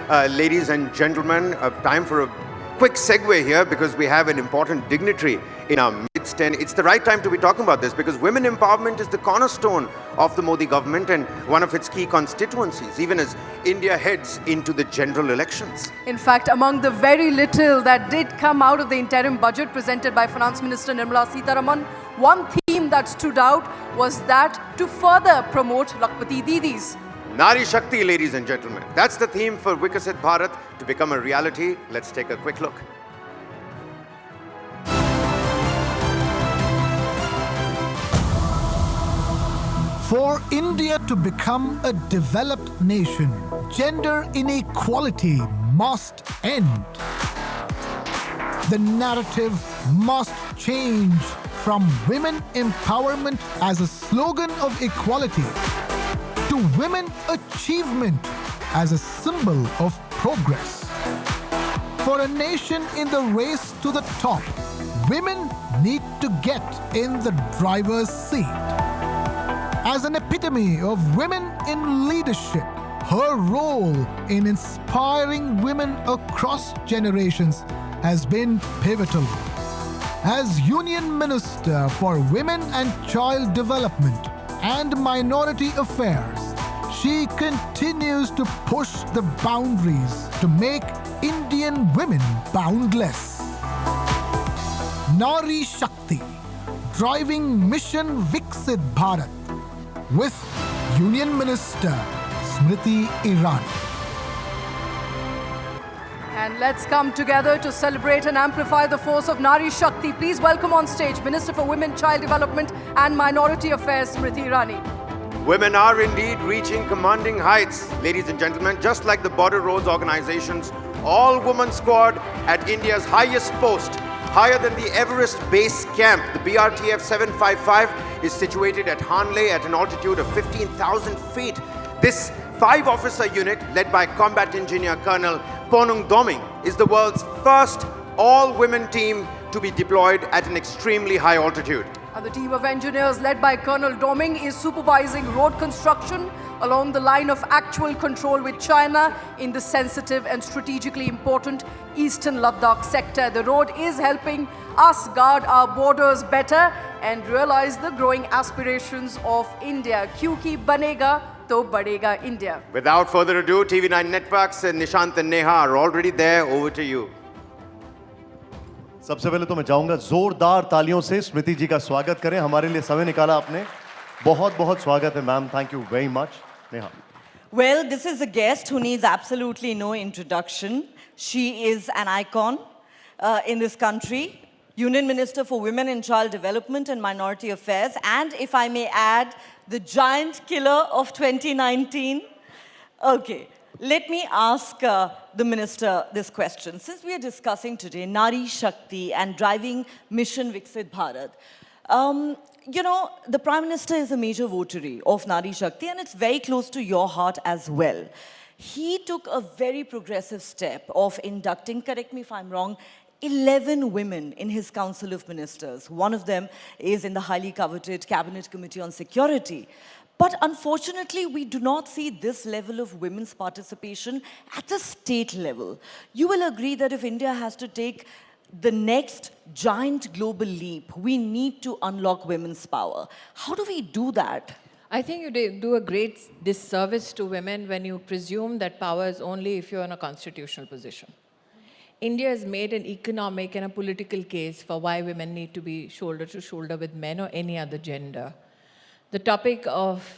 Ladies and gentlemen, time for a quick segue here because we have an important dignitary in our midst, and it's the right time to be talking about this because women empowerment is the cornerstone of the Modi government and one of its key constituencies, even as India heads into the general elections. In fact, among the very little that did come out of the interim budget presented by Finance Minister Nirmala Sitharaman, one theme that stood out was that to further promote Lakpati Didis. Nari Shakti, ladies and gentlemen. That's the theme for Viksit Bharat to become a reality. Let's take a quick look. For India to become a developed nation, gender inequality must end. The narrative must change from women empowerment as a slogan of equality to women achievement as a symbol of progress. For a nation in the race to the top, women need to get in the driver's seat. As an epitome of women in leadership, her role in inspiring women across generations has been pivotal. As Union Minister for Women and Child Development and Minority Affairs, she continues to push the boundaries to make Indian women boundless. Nari Shakti, driving mission Viksit Bharat with Union Minister Smriti Irani. And let's come together to celebrate and amplify the force of Nari Shakti. Please welcome on stage Minister for Women, Child Development and Minority Affairs, Smriti Irani. Women are indeed reaching commanding heights, ladies and gentlemen, just like the Border Roads Organization's all-woman squad at India's highest post, higher than the Everest Base Camp. The BRTF 755 is situated at Hanle at an altitude of 15,000 feet. This 5-officer unit, led by Combat Engineer Colonel Ponung Doming, is the world's first all-women team to be deployed at an extremely high altitude. And the team of engineers led by Colonel Doming is supervising road construction along the line of actual control with China in the sensitive and strategically important eastern Ladakh sector. The road is helping us guard our borders better and realize the growing aspirations of India. Kyunki banega to badega India. Without further ado, TV9 Networks and Nishant and Neha are already there. Over to you. सबसे पहले तो मैं चाहूंगा जोरदार तालियों से स्मृति जी का स्वागत करें. हमारे लिए समय निकाला आपने. बहुत बहुत स्वागत है ma'am. Thank you very much. Neha. Well, this is a guest who needs absolutely no introduction. She is an icon in this country. Union Minister for Women and Child Development and Minority Affairs, and if I may add, the giant killer of 2019. Okay, let me ask the Minister this question. Since we are discussing today Nari Shakti and driving Mission Viksit Bharat, you know, the Prime Minister is a major votary of Nari Shakti and it's very close to your heart as well. He took a very progressive step of inducting, correct me if I'm wrong, 11 women in his Council of Ministers. One of them is in the highly coveted Cabinet Committee on Security. But unfortunately, we do not see this level of women's participation at the state level. You will agree that if India has to take the next giant global leap, we need to unlock women's power. How do we do that? I think you do a great disservice to women when you presume that power is only if you're in a constitutional position. India has made an economic and a political case for why women need to be shoulder to shoulder with men or any other gender. The topic of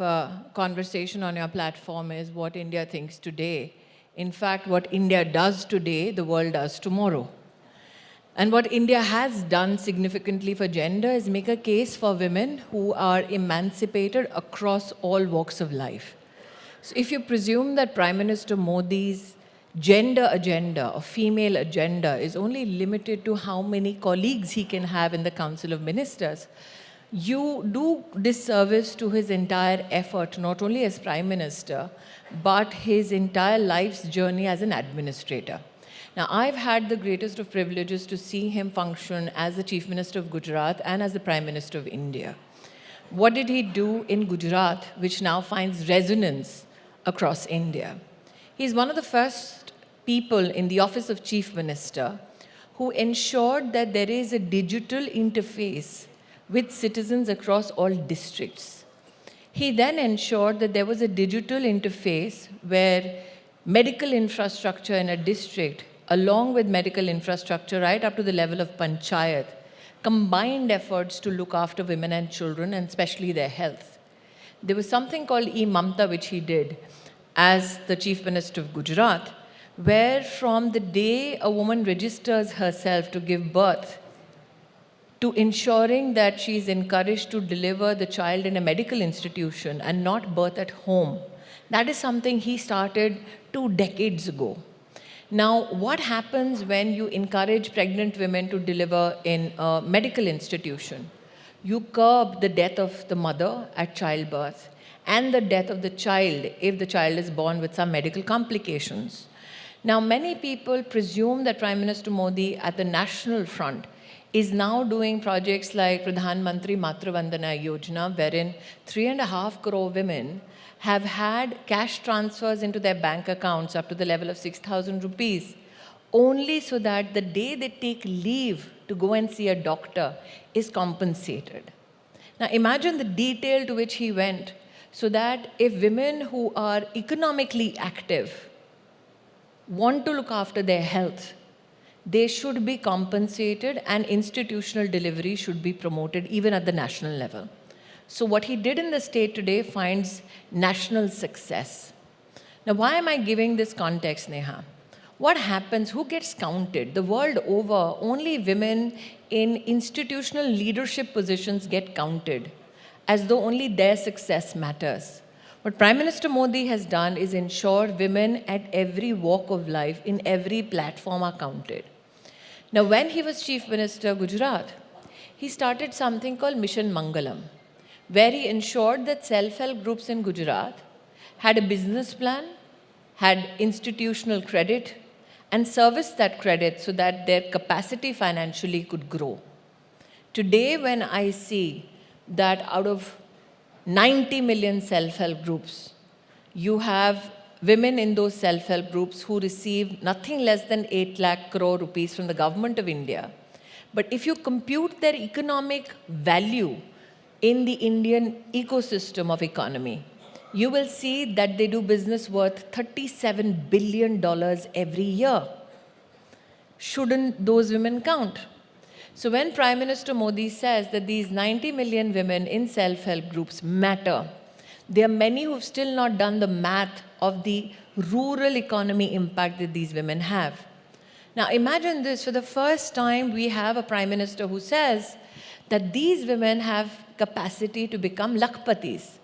conversation on your platform is what India thinks today. In fact, what India does today, the world does tomorrow. And what India has done significantly for gender is make a case for women who are emancipated across all walks of life. So if you presume that Prime Minister Modi's gender agenda or female agenda is only limited to how many colleagues he can have in the Council of Ministers, you do disservice to his entire effort, not only as Prime Minister, but his entire life's journey as an administrator. Now, I've had the greatest of privileges to see him function as the Chief Minister of Gujarat and as the Prime Minister of India. What did he do in Gujarat, which now finds resonance across India? He's one of the first people in the office of Chief Minister who ensured that there is a digital interface with citizens across all districts. He then ensured that there was a digital interface where medical infrastructure in a district, along with medical infrastructure right up to the level of panchayat, combined efforts to look after women and children, and especially their health. There was something called e-Mamta, which he did as the Chief Minister of Gujarat, where from the day a woman registers herself to give birth to ensuring that she is encouraged to deliver the child in a medical institution and not birth at home, that is something he started 2 decades ago. Now, what happens when you encourage pregnant women to deliver in a medical institution? You curb the death of the mother at childbirth and the death of the child if the child is born with some medical complications. Now, many people presume that Prime Minister Modi at the national front is now doing projects like Pradhan Mantri Matra Vandana Yojana, wherein 3.5 crore women have had cash transfers into their bank accounts up to the level of 6,000 rupees, only so that the day they take leave to go and see a doctor is compensated. Now imagine the detail to which he went, so that if women who are economically active want to look after their health, they should be compensated and institutional delivery should be promoted even at the national level. So what he did in the state today finds national success. Now, why am I giving this context, Neha? What happens? Who gets counted? The world over, only women in institutional leadership positions get counted, as though only their success matters. What Prime Minister Modi has done is ensure women at every walk of life, in every platform, are counted. Now, when he was Chief Minister of Gujarat, he started something called Mission Mangalam, where he ensured that self-help groups in Gujarat had a business plan, had institutional credit, and serviced that credit so that their capacity financially could grow. Today, when I see that out of 90 million self-help groups, you have women in those self-help groups who receive nothing less than 8 lakh crore rupees from the government of India. But if you compute their economic value in the Indian ecosystem of economy, you will see that they do business worth $37 billion every year. Shouldn't those women count? So when Prime Minister Modi says that these 90 million women in self-help groups matter, there are many who have still not done the math of the rural economy impact that these women have. Now imagine this, for the first time we have a Prime Minister who says that these women have capacity to become lakpatis.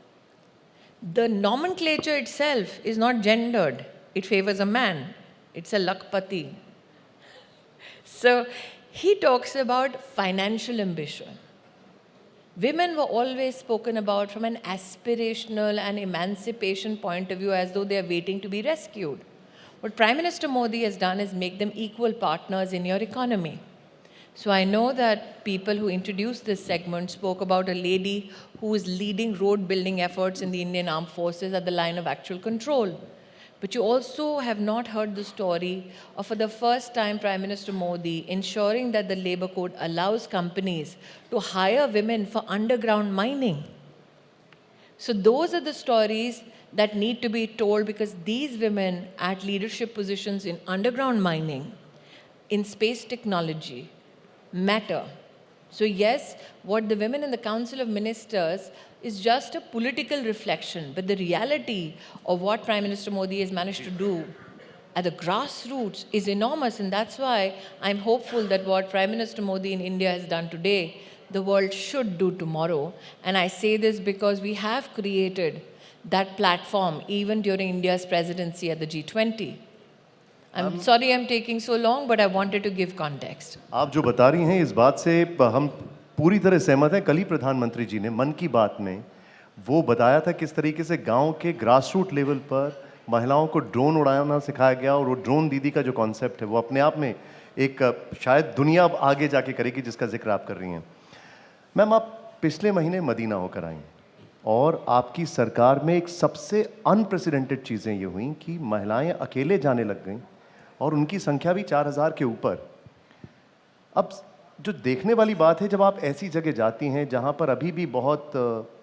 The nomenclature itself is not gendered. It favors a man. It's a lakpati. So he talks about financial ambition. Women were always spoken about from an aspirational and emancipation point of view, as though they are waiting to be rescued. What Prime Minister Modi has done is make them equal partners in your economy. So I know that people who introduced this segment spoke about a lady who is leading road building efforts in the Indian Armed Forces at the line of actual control. But you also have not heard the story of, for the first time, Prime Minister Modi ensuring that the Labour Code allows companies to hire women for underground mining. So those are the stories that need to be told, because these women at leadership positions in underground mining, in space technology, matter. So yes, what the women in the Council of Ministers is just a political reflection, but the reality of what Prime Minister Modi has managed to do at the grassroots is enormous, and that's why I'm hopeful that what Prime Minister Modi in India has done today, the world should do tomorrow. And I say this because we have created that platform even during India's presidency at the G20. I'm sorry I'm taking so long, but I wanted to give context. आप जो बता रही हैं इस बात से हम पूरी तरह सहमत हैं। कल ही प्रधानमंत्री जी ने मन की बात में वो बताया था किस तरीके से गांव के ग्रासरूट लेवल पर महिलाओं को ड्रोन उड़ाना सिखाया गया, और वो ड्रोन दीदी का जो कॉन्सेप्ट है वो अपने आप में एक शायद दुनिया आगे जाके करेगी, जिसका जिक्र आप कर रही हैं। मैम, आप पिछले महीने मदीना होकर आई और आपकी सरकार में एक सबसे अनप्रेसिडेंटेड चीज़ें ये हुई कि महिलाएं अकेले जाने लग गईं और उनकी संख्या भी 4000 के ऊपर। अब जो देखने वाली बात है, जब आप ऐसी जगह जाती हैं जहां पर अभी भी बहुत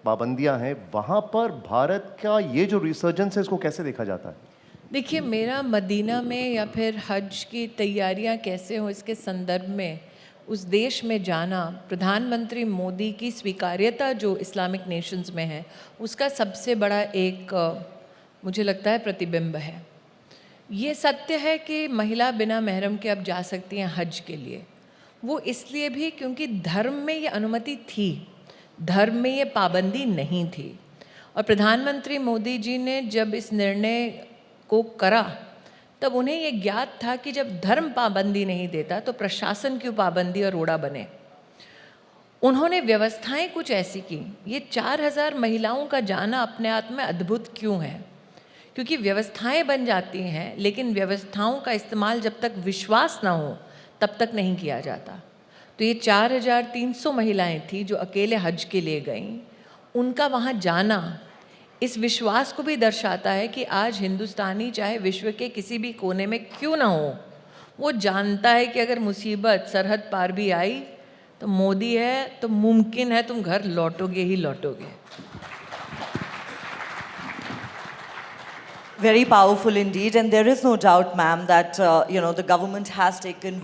पाबंदियां हैं, वहां पर भारत का ये जो रिसर्जेंस है इसको कैसे देखा जाता है? देखिए, मेरा मदीना में या फिर हज की तैयारियां कैसे हों इसके संदर्भ में उस देश में जाना, प्रधानमंत्री मोदी की स्वीकार्यता जो इस्लामिक नेशंस में है उसका सबसे बड़ा एक मुझे लगता है प्रतिबिंब है। ये सत्य है कि महिला बिना महरम के अब जा सकती हैं हज के लिए। वो इसलिए भी क्योंकि धर्म में ये अनुमति थी, धर्म में ये पाबंदी नहीं थी। और प्रधानमंत्री मोदी जी ने जब इस निर्णय को करा तब उन्हें ये ज्ञात था कि जब धर्म पाबंदी नहीं देता तो प्रशासन क्यों पाबंदी और रोड़ा बने। उन्होंने व्यवस्थाएं कुछ ऐसी की। ये 4000 महिलाओं का जाना अपने आप में अद्भुत क्यों है? क्योंकि व्यवस्थाएं बन जाती हैं, लेकिन व्यवस्थाओं का इस्तेमाल जब तक विश्वास ना हो तब तक नहीं किया जाता। तो ये 4300 महिलाएं थी जो अकेले हज के लिए गईं। उनका वहाँ जाना इस विश्वास को भी दर्शाता है कि आज हिंदुस्तानी चाहे विश्व के किसी भी कोने में क्यों ना हो, वो जानता है कि अगर मुसीबत सरहद पार भी आई तो मोदी है तो मुमकिन है तुम घर लौटोगे ही लौटोगे। Very powerful indeed, and there is no doubt, ma'am, that the government has taken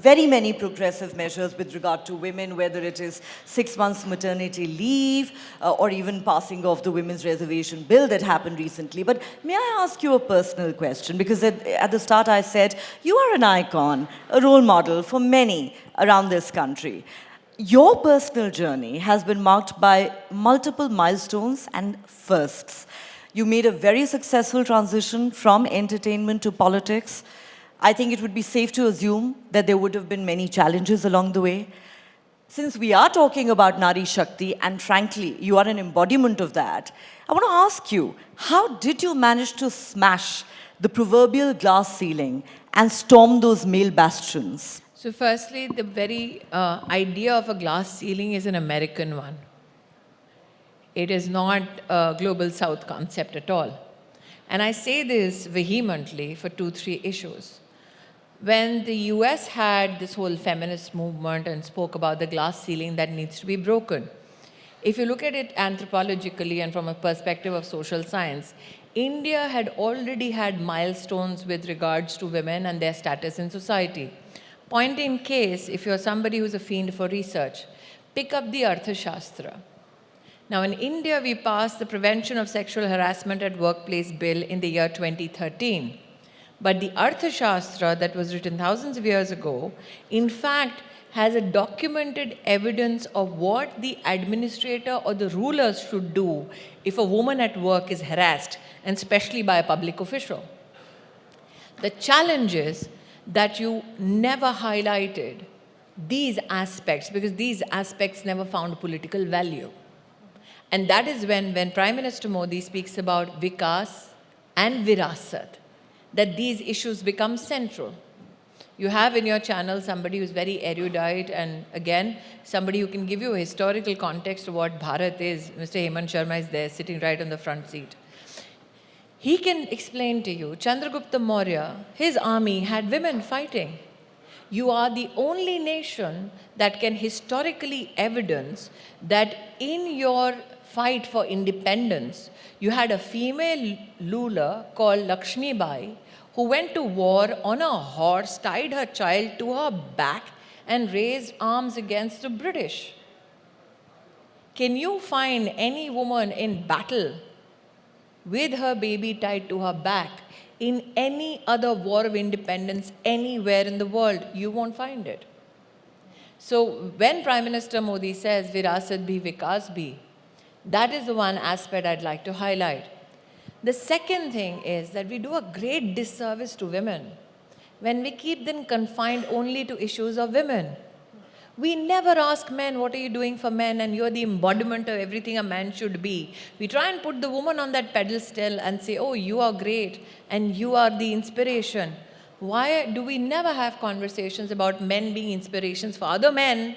very many progressive measures with regard to women, whether it is 6 months maternity leave or even passing of the women's reservation bill that happened recently. But may I ask you a personal question? Because at the start I said you are an icon, a role model for many around this country. Your personal journey has been marked by multiple milestones and firsts. You made a very successful transition from entertainment to politics. I think it would be safe to assume that there would have been many challenges along the way. Since we are talking about Nari Shakti, and frankly, you are an embodiment of that, I want to ask you, how did you manage to smash the proverbial glass ceiling and storm those male bastions? So firstly, the very idea of a glass ceiling is an American one. It is not a global south concept at all. And I say this vehemently for 2-3 issues. When the US had this whole feminist movement and spoke about the glass ceiling that needs to be broken, if you look at it anthropologically and from a perspective of social science, India had already had milestones with regards to women and their status in society. Point in case, if you're somebody who's a fiend for research, pick up the Arthashastra. Now, in India, we passed the Prevention of Sexual Harassment at Workplace Bill in the year 2013. But the Arthashastra that was written thousands of years ago, in fact, has a documented evidence of what the administrator or the rulers should do if a woman at work is harassed, and especially by a public official. The challenge is that you never highlighted these aspects because these aspects never found political value. And that is when Prime Minister Modi speaks about Vikas and Virasat, that these issues become central. You have in your channel somebody who's very erudite and again, somebody who can give you a historical context of what Bharat is. Mr. Hemant Sharma is there sitting right on the front seat. He can explain to you, Chandragupta Maurya, his army had women fighting. You are the only nation that can historically evidence that in your fight for independence, you had a female ruler called Lakshmi Bai who went to war on a horse, tied her child to her back and raised arms against the British. Can you find any woman in battle with her baby tied to her back in any other war of independence anywhere in the world? You won't find it. So when Prime Minister Modi says Virasat bhi, Vikas bhi, that is the one aspect I'd like to highlight. The second thing is that we do a great disservice to women when we keep them confined only to issues of women. We never ask men, what are you doing for men? And you're the embodiment of everything a man should be. We try and put the woman on that pedestal and say, oh, you are great and you are the inspiration. Why do we never have conversations about men being inspirations for other men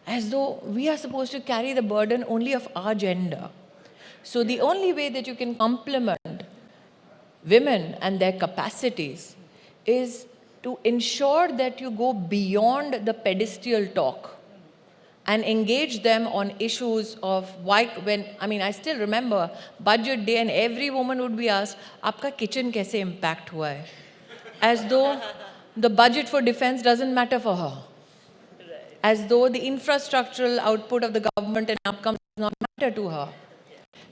as though we are supposed to carry the burden only of our gender? So the only way that you can complement women and their capacities is to ensure that you go beyond the pedestal talk and engage them on issues of why, I still remember budget day and every woman would be asked, "Aapka kitchen kaise impact hua hai?" As though the budget for defense doesn't matter for her. As though the infrastructural output of the government and outcomes does not matter to her.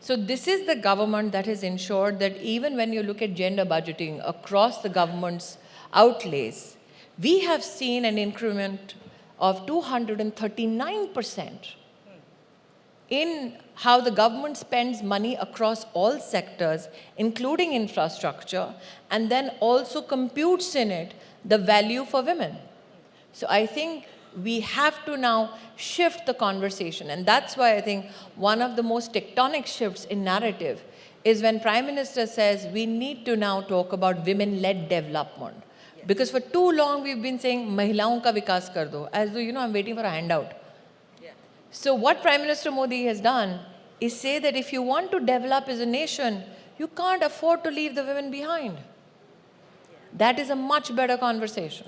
So this is the government that has ensured that even when you look at gender budgeting across the government's outlays, we have seen an increment of 239% in how the government spends money across all sectors, including infrastructure, and then also computes in it the value for women. So I think we have to now shift the conversation. And that's why I think one of the most tectonic shifts in narrative is when Prime Minister says we need to now talk about women-led development. Because for too long we've been saying, Mahilaon ka vikas kar do, as though, I'm waiting for a handout. So what Prime Minister Modi has done is say that if you want to develop as a nation, you can't afford to leave the women behind. That is a much better conversation.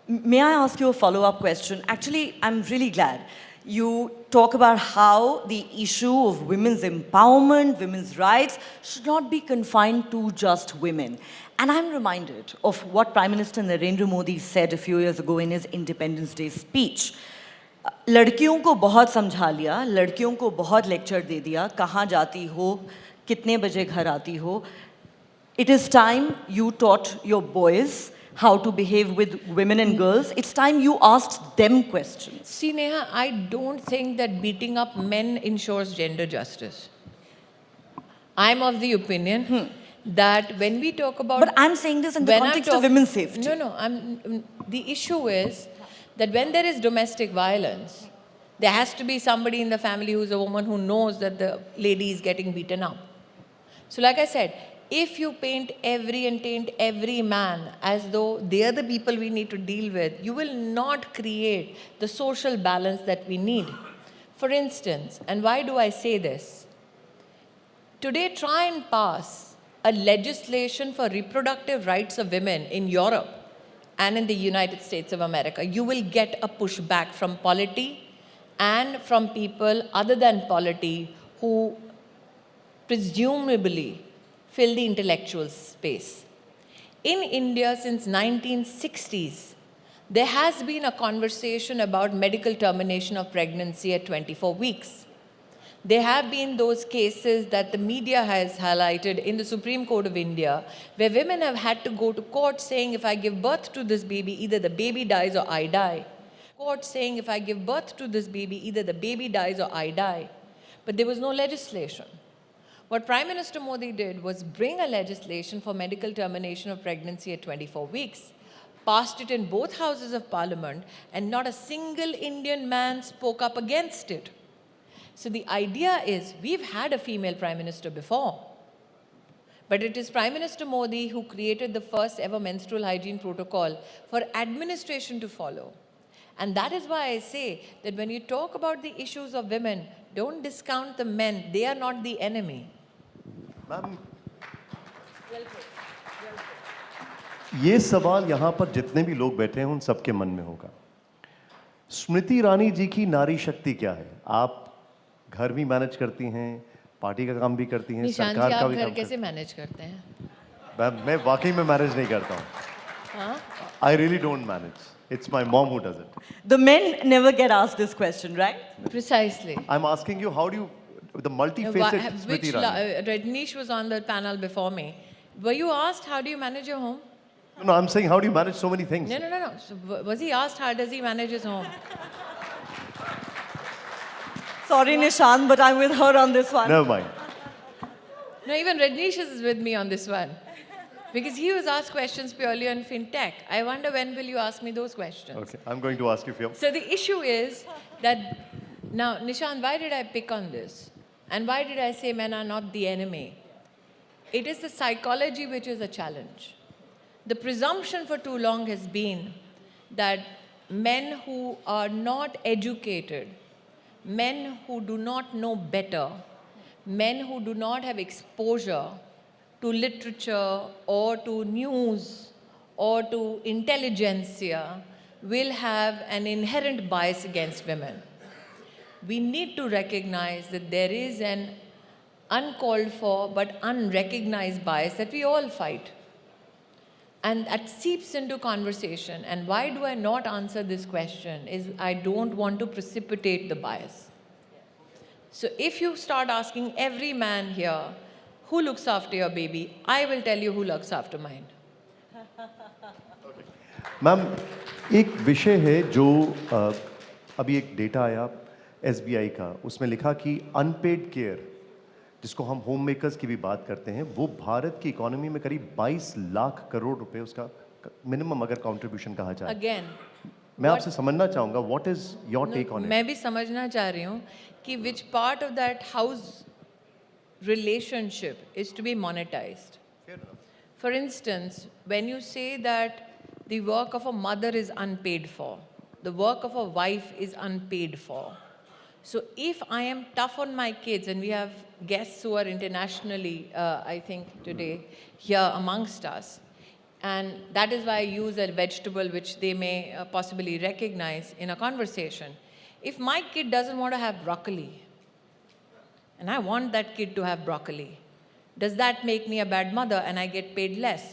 May I ask you a follow-up question? Actually, I'm really glad you talk about how the issue of women's empowerment, women's rights should not be confined to just women. And I'm reminded of what Prime Minister Narendra Modi said a few years ago in his Independence Day speech. लड़कियों को बहुत समझा लिया, लड़कियों को बहुत lecture दे दिया, कहाँ जाती हो, कितने बजे घर आती हो. It is time you taught your boys how to behave with women and girls. It's time you asked them questions. See, Neha, I don't think that beating up men ensures gender justice. I'm of the opinion that when we talk about... But I'm saying this in the context of women's safety. No, the issue is that when there is domestic violence, there has to be somebody in the family who's a woman who knows that the lady is getting beaten up. So like I said, if you paint every man as though they are the people we need to deal with, you will not create the social balance that we need. For instance, and why do I say this? Today, try and pass a legislation for reproductive rights of women in Europe and in the United States of America. You will get a pushback from polity and from people other than polity who presumably fill the intellectual space. In India, since 1960s, there has been a conversation about medical termination of pregnancy at 24 weeks. There have been those cases that the media has highlighted in the Supreme Court of India, where women have had to go to court saying, if I give birth to this baby, either the baby dies or I die. Court saying, if I give birth to this baby, either the baby dies or I die. But there was no legislation. What Prime Minister Modi did was bring a legislation for medical termination of pregnancy at 24 weeks, passed it in both houses of parliament, and not a single Indian man spoke up against it. So the idea is, we've had a female Prime Minister before, but it is Prime Minister Modi who created the first ever menstrual hygiene protocol for administration to follow. And that is why I say that when you talk about the issues of women, don't discount the men. They are not the enemy. Ma'am, ये सवाल यहाँ पर जितने भी लोग बैठे हैं उन सबके मन में होगा. स्मृति ईरानी जी की नारी शक्ति क्या है? आप घर भी मैनेज करती हैं, पार्टी का काम भी करती हैं, सरकार का भी काम कैसे मैनेज करते हैं? मैं वाकई में मैनेज नहीं करता हूँ. I really don't manage. It's my mom who does it. The men never get asked this question, right? Precisely. I'm asking you, how do you, the multifaceted Smriti Irani. Rajneesh was on the panel before me. Were you asked, how do you manage your home? No, I'm saying, how do you manage so many things? No. So, was he asked, how does he manage his home? Sorry, Nishan, but I'm with her on this one. Never mind. No, even Rajneesh is with me on this one. Because he was asked questions purely on fintech. I wonder when will you ask me those questions? Okay, I'm going to ask you. So the issue is that, now, Nishan, why did I pick on this? And why did I say men are not the enemy? It is the psychology which is a challenge. The presumption for too long has been that men who are not educated, men who do not know better, men who do not have exposure to literature or to news or to intelligentsia will have an inherent bias against women. We need to recognize that there is an uncalled for but unrecognized bias that we all fight. And that seeps into conversation. And why do I not answer this question is I don't want to precipitate the bias. So if you start asking every man here, who looks after your baby, I will tell you who looks after mine. Ma'am एक विषय है जो अभी एक data आया SBI का, उसमें लिखा कि अनपेड केयर, जिसको हम होम मेकर्स की भी बात करते हैं, वो भारत की इकोनॉमी में करीब 22 लाख करोड़ रुपए उसका मिनिमम अगर कंट्रीब्यूशन कहा जाए। अगेन मैं आपसे समझना चाहूंगा what is your take on it. मैं भी समझना चाह रही हूँ कि which part of that house relationship is to be monetized. For instance, when you say that the work of a mother is unpaid for, the work of a wife is unpaid for. So if I am tough on my kids, and we have guests who are internationally, I think today, here amongst us, and that is why I use a vegetable which they may possibly recognize in a conversation. If my kid doesn't want to have broccoli, and I want that kid to have broccoli, does that make me a bad mother and I get paid less?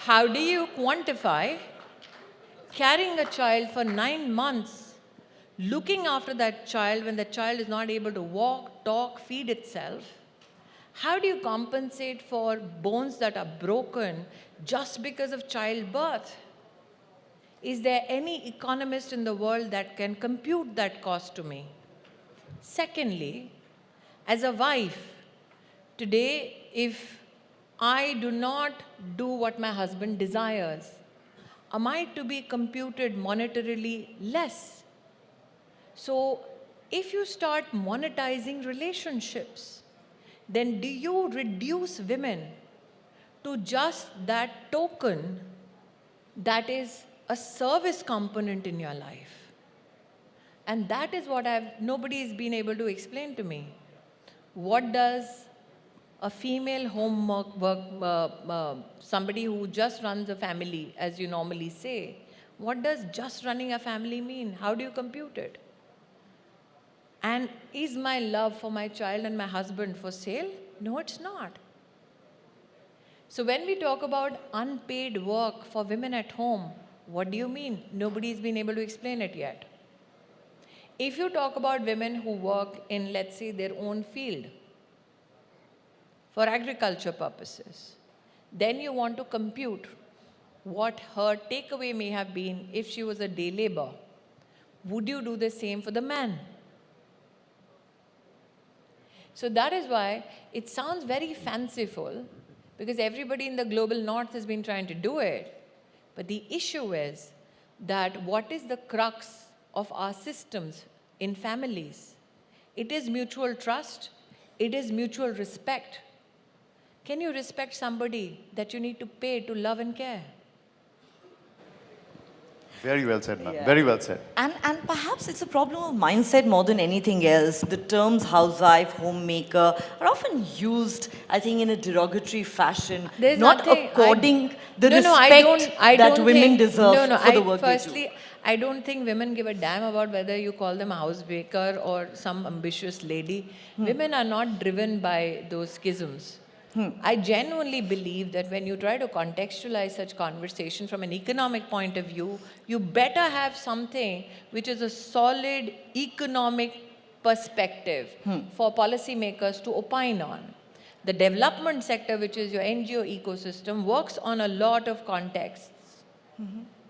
How do you quantify carrying a child for 9 months, looking after that child when the child is not able to walk, talk, feed itself? How do you compensate for bones that are broken just because of childbirth? Is there any economist in the world that can compute that cost to me? Secondly, as a wife, today, if I do not do what my husband desires, am I to be computed monetarily less? So, if you start monetizing relationships, then do you reduce women to just that token that is a service component in your life? And that is what nobody has been able to explain to me. What does a female somebody who just runs a family, as you normally say, what does just running a family mean? How do you compute it? And is my love for my child and my husband for sale? No, it's not. So when we talk about unpaid work for women at home, what do you mean? Nobody's been able to explain it yet. If you talk about women who work in, let's say, their own field for agriculture purposes, then you want to compute what her takeaway may have been if she was a day labor. Would you do the same for the man? So that is why it sounds very fanciful, because everybody in the global north has been trying to do it. But the issue is that what is the crux of our systems in families? It is mutual trust. It is mutual respect. Can you respect somebody that you need to pay to love and care? Very well said, ma'am. Yeah. Very well said. And perhaps it's a problem of mindset more than anything else. The terms housewife, homemaker are often used, I think, in a derogatory fashion, There's not nothing- according the No, no, respect I that don't women think- deserve no, no, for the work firstly, they do. I don't think women give a damn about whether you call them a housemaker or some ambitious lady. Women are not driven by those schisms. I genuinely believe that when you try to contextualize such conversation from an economic point of view, you better have something which is a solid economic perspective for policymakers to opine on. The development sector, which is your NGO ecosystem, works on a lot of contexts.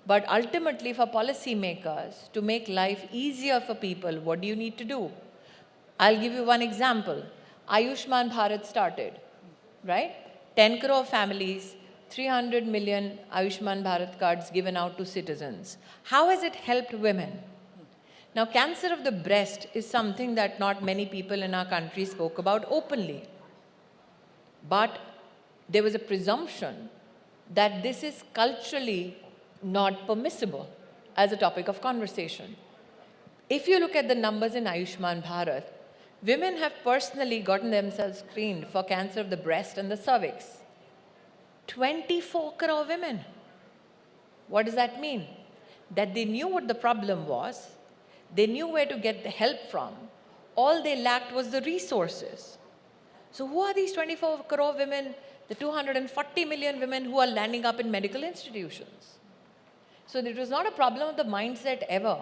But ultimately, for policymakers to make life easier for people, what do you need to do? I'll give you one example. Ayushman Bharat started, right? 10 crore families, 300 million Ayushman Bharat cards given out to citizens. How has it helped women? Now, cancer of the breast is something that not many people in our country spoke about openly. But there was a presumption that this is culturally not permissible as a topic of conversation. If you look at the numbers in Ayushman Bharat, women have personally gotten themselves screened for cancer of the breast and the cervix. 24 crore women. What does that mean? That they knew what the problem was, they knew where to get the help from, all they lacked was the resources. So who are these 24 crore women, the 240 million women who are landing up in medical institutions? So it was not a problem of the mindset ever.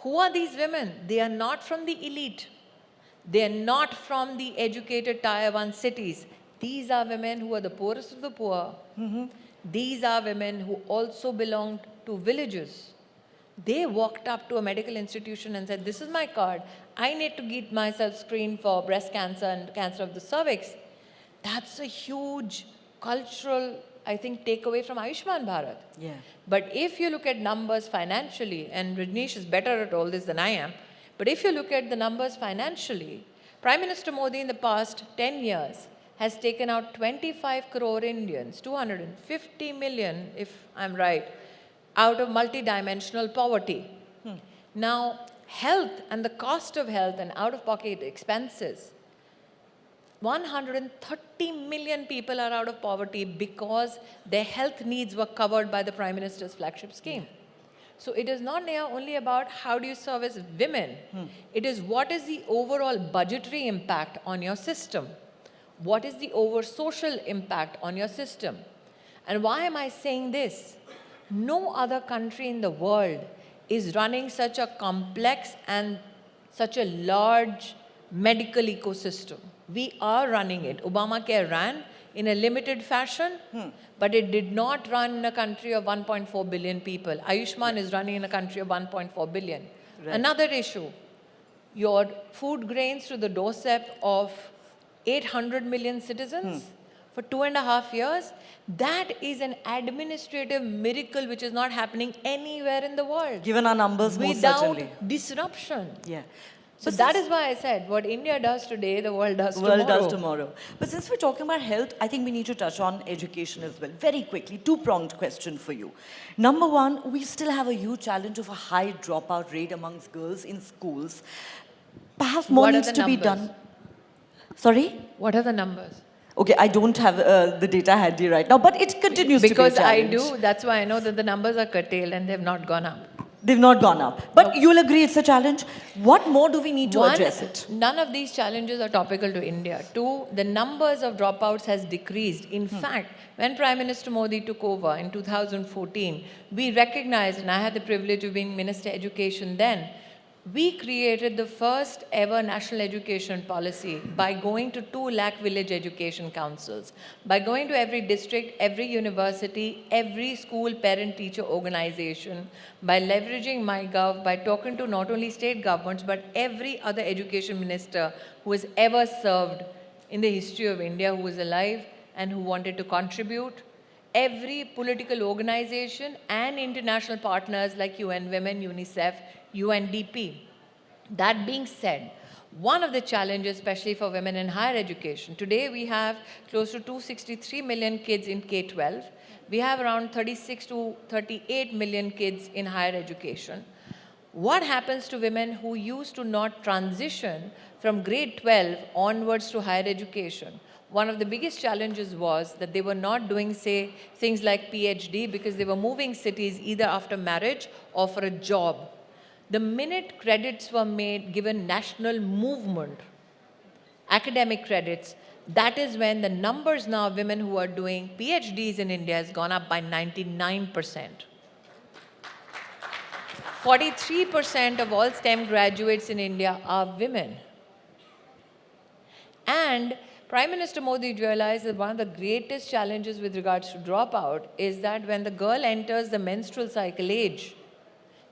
Who are these women? They are not from the elite. They are not from the educated Tier 1 cities. These are women who are the poorest of the poor. These are women who also belonged to villages. They walked up to a medical institution and said, this is my card. I need to get myself screened for breast cancer and cancer of the cervix. That's a huge cultural, I think, takeaway from Ayushman Bharat. Yeah. But if you look at numbers financially, and Rajneesh is better at all this than I am, but if you look at the numbers financially, Prime Minister Modi in the past 10 years has taken out 25 crore Indians, 250 million, if I'm right, out of multidimensional poverty. Now, health and the cost of health and out-of-pocket expenses, 130 million people are out of poverty because their health needs were covered by the Prime Minister's flagship scheme. So it is not now only about how do you service women, it is what is the overall budgetary impact on your system? What is the over social impact on your system? And why am I saying this? No other country in the world is running such a complex and such a large medical ecosystem. We are running it. Obamacare ran in a limited fashion, but it did not run in a country of 1.4 billion people. Ayushman is running in a country of 1.4 billion. Right. Another issue, your food grains to the doorstep of 800 million citizens for 2.5 years, that is an administrative miracle which is not happening anywhere in the world. Given our numbers, most certainly. Without disruption. Yeah. So that is why I said, what India does today, the world does tomorrow. World does tomorrow. But since we're talking about health, I think we need to touch on education as well. Very quickly, two-pronged question for you. Number one, we still have a huge challenge of a high dropout rate amongst girls in schools. Perhaps more needs to be done. Sorry? What are the numbers? Okay, I don't have the data handy right now, but it continues to be a challenge. Because I do, that's why I know that the numbers are curtailed and they've not gone up. They've not gone up. But you'll agree it's a challenge. What more do we need to address it? None of these challenges are topical to India. Two, the numbers of dropouts has decreased. In fact, when Prime Minister Modi took over in 2014, we recognized, and I had the privilege of being Minister of Education then, we created the first ever national education policy by going to 2 lakh village education councils, by going to every district, every university, every school parent-teacher organization, by leveraging MyGov, by talking to not only state governments, but every other education minister who has ever served in the history of India, who was alive and who wanted to contribute. Every political organization and international partners like UN Women, UNICEF, UNDP. That being said, one of the challenges, especially for women in higher education, today we have close to 263 million kids in K-12. We have around 36 to 38 million kids in higher education. What happens to women who used to not transition from grade 12 onwards to higher education? One of the biggest challenges was that they were not doing, say, things like PhD because they were moving cities either after marriage or for a job. The minute credits were made, given national movement, academic credits, that is when the numbers now of women who are doing PhDs in India has gone up by 99%. 43% of all STEM graduates in India are women. And Prime Minister Modi realized that one of the greatest challenges with regards to dropout is that when the girl enters the menstrual cycle age,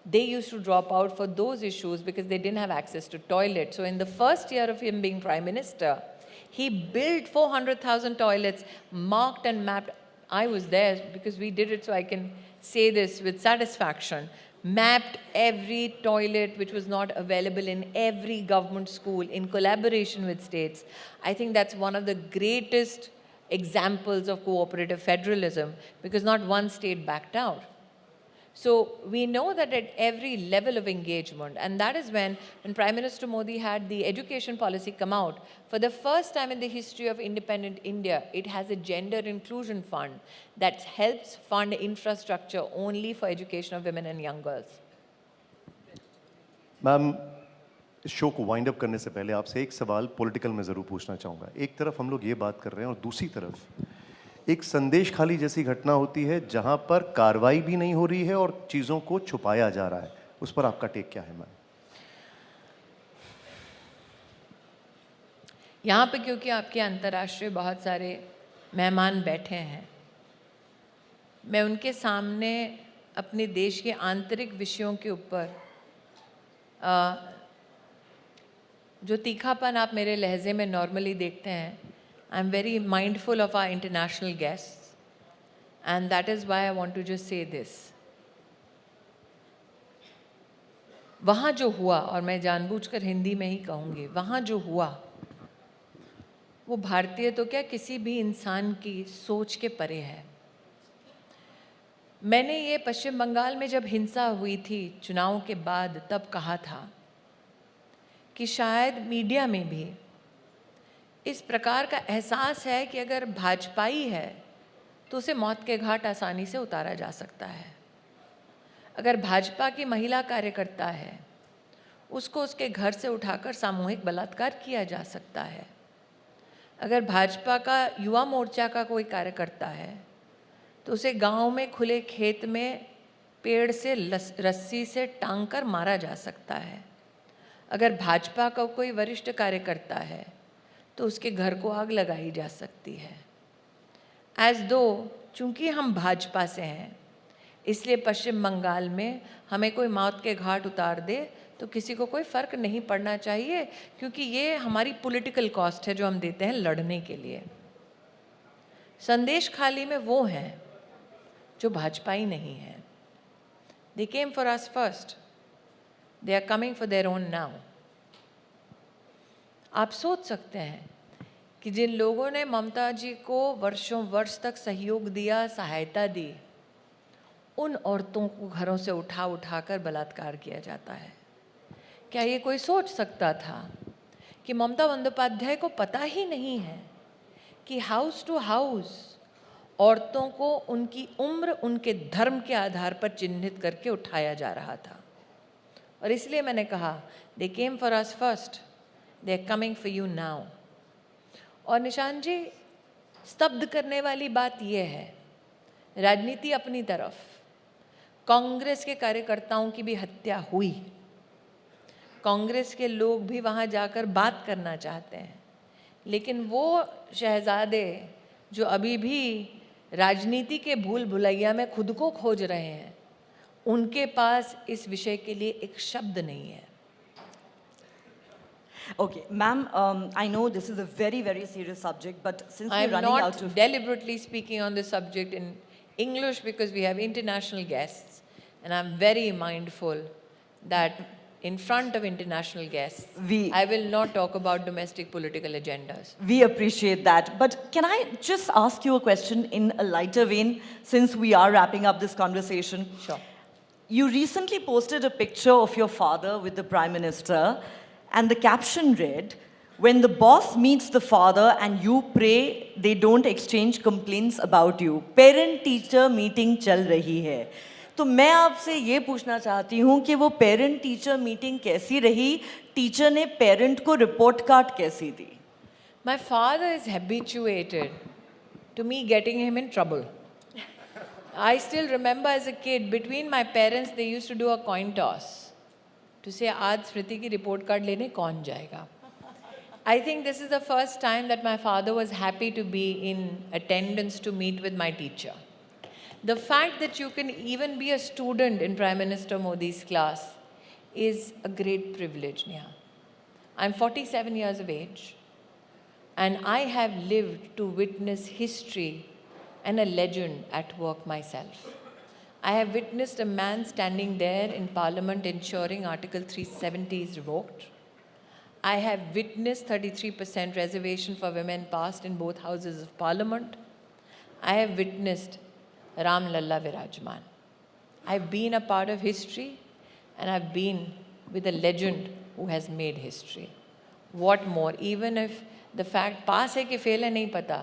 they used to drop out for those issues because they didn't have access to toilets. So in the first year of him being Prime Minister, he built 400,000 toilets, marked and mapped. I was there because we did it, so I can say this with satisfaction. Mapped every toilet which was not available in every government school in collaboration with states. I think that's one of the greatest examples of cooperative federalism because not one state backed out. So we know that at every level of engagement, and that is when Prime Minister Modi had the education policy come out, for the first time in the history of independent India, it has a gender inclusion fund that helps fund infrastructure only for education of women and young girls. Ma'am, show को wind up करने से पहले आपसे एक सवाल political में ज़रूर पूछना चाहूँगा। एक तरफ हम लोग ये बात कर रहे हैं और दूसरी तरफ एक संदेश खाली जैसी घटना होती है जहाँ पर कार्रवाई भी नहीं हो रही है और चीज़ों को छुपाया जा रहा है। उस पर आपका टेक क्या है मैम? यहाँ पे क्योंकि आपके अंतर्राष्ट्रीय बहुत सारे मेहमान बैठे हैं, मैं उनके सामने अपने देश के आंतरिक विषयों के ऊपर जो तीखापन आप मेरे लहजे में नॉर्मली देखते हैं, I am very mindful of our international guests, and that is why I want to just say this. वहाँ जो हुआ, और मैं जानबूझकर हिंदी में ही कहूँगी, वहाँ जो हुआ वो भारतीय तो क्या किसी भी इंसान की सोच के परे है। मैंने ये पश्चिम बंगाल में जब हिंसा हुई थी चुनाव के बाद, तब कहा था कि शायद मीडिया में भी इस प्रकार का एहसास है कि अगर भाजपाई है तो उसे मौत के घाट आसानी से उतारा जा सकता है। अगर भाजपा की महिला कार्यकर्ता है, उसको उसके घर से उठाकर सामूहिक बलात्कार किया जा सकता है। अगर भाजपा का युवा मोर्चा का कोई कार्यकर्ता है तो उसे गांव में खुले खेत में पेड़ से रस्सी से टांग कर मारा जा सकता है। अगर भाजपा का कोई वरिष्ठ कार्यकर्ता है तो उसके घर को आग लगाई जा सकती है। एज दो चूंकि हम भाजपा से हैं इसलिए पश्चिम बंगाल में हमें कोई मौत के घाट उतार दे तो किसी को कोई फ़र्क नहीं पड़ना चाहिए, क्योंकि ये हमारी पॉलिटिकल कॉस्ट है जो हम देते हैं लड़ने के लिए। संदेश खाली में वो हैं जो भाजपाई नहीं हैं। They came for us first. They are coming for their own now. आप सोच सकते हैं कि जिन लोगों ने ममता जी को वर्षों वर्ष तक सहयोग दिया, सहायता दी, उन औरतों को घरों से उठा कर बलात्कार किया जाता है। क्या ये कोई सोच सकता था कि ममता बंदोपाध्याय को पता ही नहीं है कि हाउस टू हाउस औरतों को उनकी उम्र, उनके धर्म के आधार पर चिन्हित करके उठाया जा रहा था। और इसलिए मैंने कहा, they came for us first, they are coming for you now. और निशान जी, स्तब्ध करने वाली बात यह है, राजनीति अपनी तरफ, कांग्रेस के कार्यकर्ताओं की भी हत्या हुई। कांग्रेस के लोग भी वहाँ जाकर बात करना चाहते हैं, लेकिन वो शहजादे जो अभी भी राजनीति के भूल भुलैया में खुद को खोज रहे हैं, उनके पास इस विषय के लिए एक शब्द नहीं है। Okay, ma'am, I know this is a very, very serious subject, but since we're I'm running out not of... deliberately speaking on this subject in English because we have international guests, and I'm very mindful that in front of international guests, I will not talk about domestic political agendas. We appreciate that. But can I just ask you a question in a lighter vein, since we are wrapping up this conversation? Sure. You recently posted a picture of your father with the Prime Minister, and the caption read, "When the boss meets the father and you pray, they don't exchange complaints about you. Parent-teacher meeting चल रही है." तो मैं आपसे ये पूछना चाहती हूँ कि वो पेरेंट टीचर मीटिंग कैसी रही? टीचर ने पेरेंट को रिपोर्ट कार्ड कैसी दी? My father is habituated to me getting him in trouble. I still remember as a kid, between my parents, they used to do a coin toss to say, आज स्मृति की report card लेने कौन जाएगा? I think this is the first time that my father was happy to be in attendance to meet with my teacher. The fact that you can even be a student in Prime Minister Modi's class is a great privilege, Neha. I'm 47 years of age, and I have lived to witness history and a legend at work myself. I have witnessed a man standing there in Parliament ensuring Article 370 is revoked. I have witnessed 33% reservation for women passed in both houses of Parliament. I have witnessed Ram Lalla Virajman. I've been a part of history, and I've been with a legend who has made history. What more? Even if the fact pass है कि fail है नहीं पता,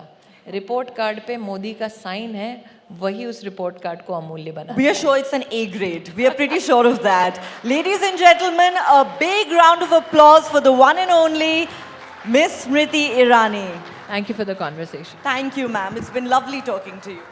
report card पे मोदी का sign है, वही उस report card को अमूल्य बना. We are sure it's an A grade. We are pretty sure of that. Ladies and gentlemen, a big round of applause for the one and only Miss Smriti Irani. Thank you for the conversation. Thank you, ma'am. It's been lovely talking to you.